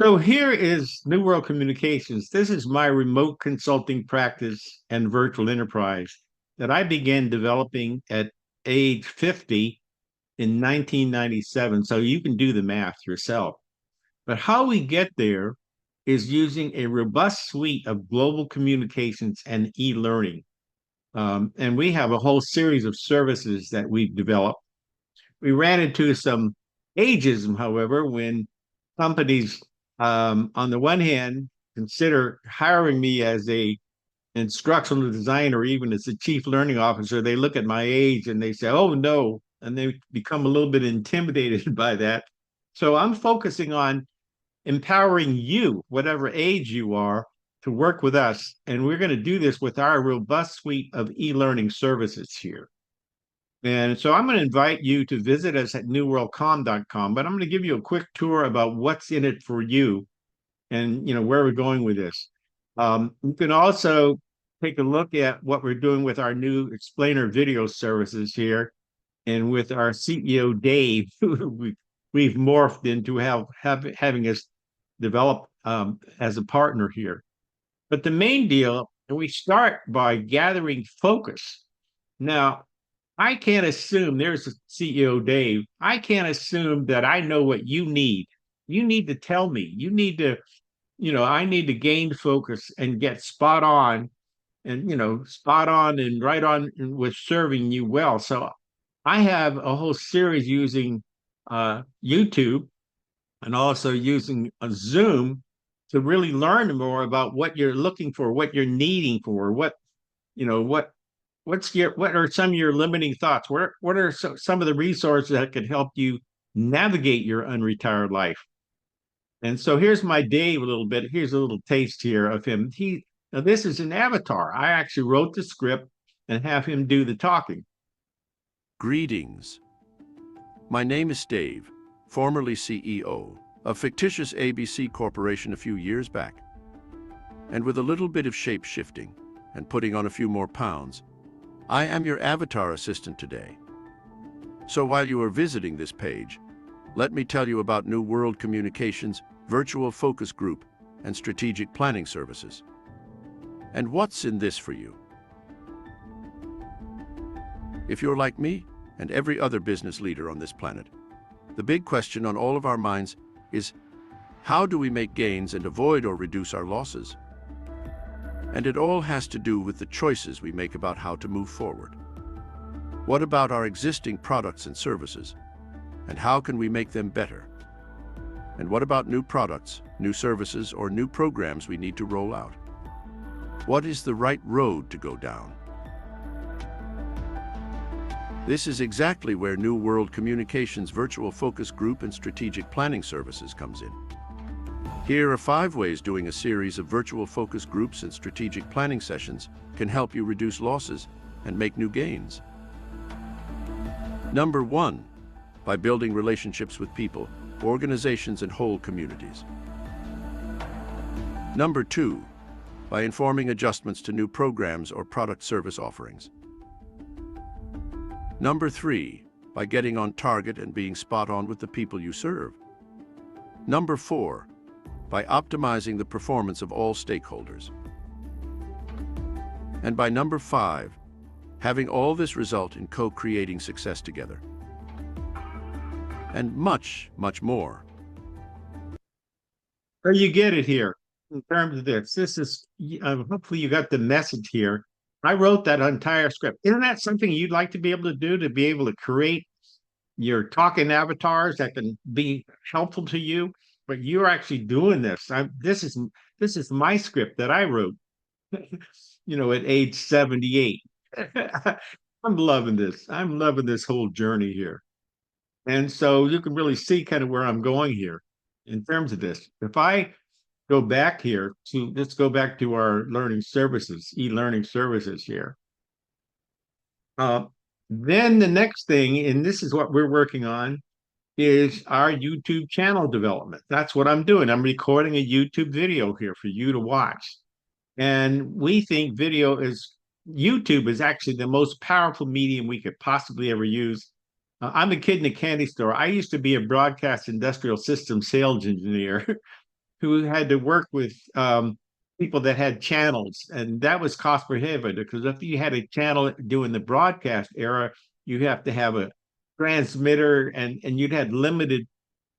So here is New World Communications. This is my remote consulting practice and virtual enterprise that I began developing at age 50 in 1997. So you can do the math yourself. But how we get there is using a robust suite of global communications and e-learning. And we have a whole series of services that we've developed. We ran into some ageism, however, when companies, on the one hand, consider hiring me as a instructional designer, or even as a chief learning officer. They look at my age and they say, "Oh no," and they become a little bit intimidated by that. So I'm focusing on empowering you, whatever age you are, to work with us. And we're going to do this with our robust suite of e-learning services here. And so I'm going to invite you to visit us at newworldcom.com, but I'm going to give you a quick tour about what's in it for you and where we're going with this. You can also take a look at what we're doing with our new explainer video services here, and with our CEO Dave, who we've morphed into having us develop as a partner here. But the main deal, and we start by gathering focus. Now, I can't assume, there's a CEO Dave, I can't assume that I know what you need. You need to tell me. You need to, I need to gain focus and get spot on and, spot on and right on with serving you well. So I have a whole series using YouTube and also using a Zoom to really learn more about what you're looking for, what you're needing for, what are some of your limiting thoughts? What are some of the resources that could help you navigate your unretired life? And so here's my Dave a little bit. Here's a little taste here of him. Now this is an avatar. I actually wrote the script and have him do the talking. Greetings. My name is Dave, formerly CEO of fictitious ABC Corporation a few years back. And with a little bit of shape shifting and putting on a few more pounds, I am your avatar assistant today. So while you are visiting this page, let me tell you about New World Communications, virtual focus group, and strategic planning services. And what's in this for you? If you're like me and every other business leader on this planet, the big question on all of our minds is, how do we make gains and avoid or reduce our losses? And it all has to do with the choices we make about how to move forward. What about our existing products and services? And how can we make them better? And what about new products, new services, or new programs we need to roll out? What is the right road to go down? This is exactly where New World Communications Virtual Focus Group and Strategic Planning Services comes in. Here are 5 ways doing a series of virtual focus groups and strategic planning sessions can help you reduce losses and make new gains. Number 1, by building relationships with people, organizations, and whole communities. Number 2, by informing adjustments to new programs or product service offerings. Number 3, by getting on target and being spot on with the people you serve. Number 4, by optimizing the performance of all stakeholders. And by number 5, having all this result in co-creating success together. And much, much more. So you get it here in terms of this. This is, hopefully you got the message here. I wrote that entire script. Isn't that something you'd like to be able to do, to be able to create your talking avatars that can be helpful to you? But you're actually doing this. This is my script that I wrote, at age 78. I'm loving this. I'm loving this whole journey here. And so you can really see kind of where I'm going here in terms of this. If I go back here to, let's go back to our learning services, e-learning services here. Then the next thing, and this is what we're working on, is our YouTube channel development. That's what I'm doing. I'm recording a YouTube video here for you to watch. And we think YouTube is actually the most powerful medium we could possibly ever use. I'm a kid in a candy store. I used to be a broadcast industrial systems sales engineer. who had to work with people that had channels, and that was cost prohibitive because if you had a channel doing the broadcast era, you have to have a transmitter, and you'd had limited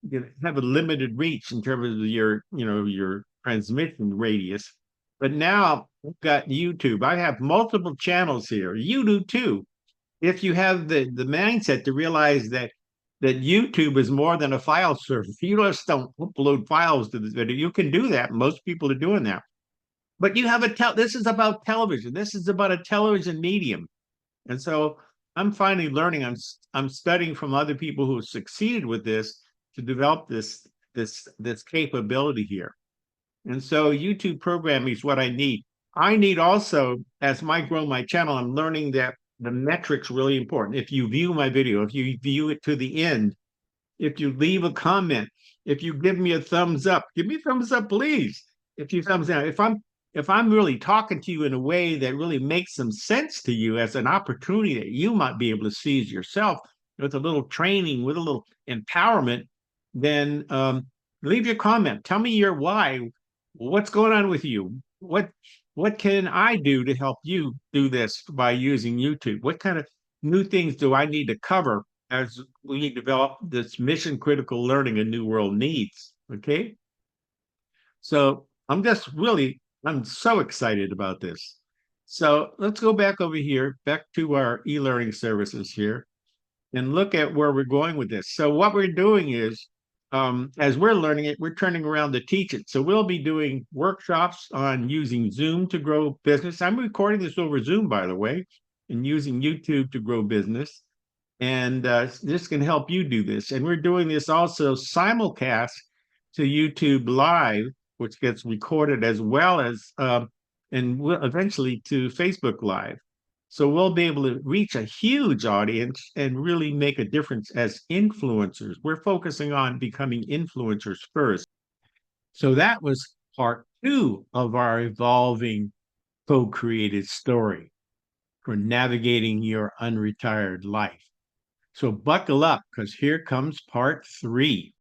you have a limited reach in terms of your transmission radius. But now we've got YouTube. I have multiple channels here. You do too. If you have the mindset to realize that YouTube is more than a file server. You just don't upload files to this video. You can do that. Most people are doing that. But you have this is about television. This is about a television medium. And so I'm finally learning. I'm studying from other people who have succeeded with this to develop this capability here. And so YouTube programming is what I need. I need also, as I grow my channel, I'm learning that the metrics really important. If you view my video, if you view it to the end, if you leave a comment, if you give me a thumbs up, give me a thumbs up, please. If you thumbs down, if I'm really talking to you in a way that really makes some sense to you as an opportunity that you might be able to seize yourself with a little training, with a little empowerment, then leave your comment. Tell me your why. What's going on with you? What can I do to help you do this by using YouTube? What kind of new things do I need to cover as we develop this mission critical learning a new world needs? Okay. So I'm so excited about this. So let's go back over here, back to our e-learning services here, and look at where we're going with this. So what we're doing is, as we're learning it, we're turning around to teach it. So we'll be doing workshops on using Zoom to grow business. I'm recording this over Zoom, by the way, and using YouTube to grow business. And this can help you do this. And we're doing this also simulcast to YouTube Live, which gets recorded as well as, and eventually to Facebook Live. So we'll be able to reach a huge audience and really make a difference as influencers. We're focusing on becoming influencers first. So that was part 2 of our evolving co-created story for navigating your unretired life. So buckle up, because here comes part 3.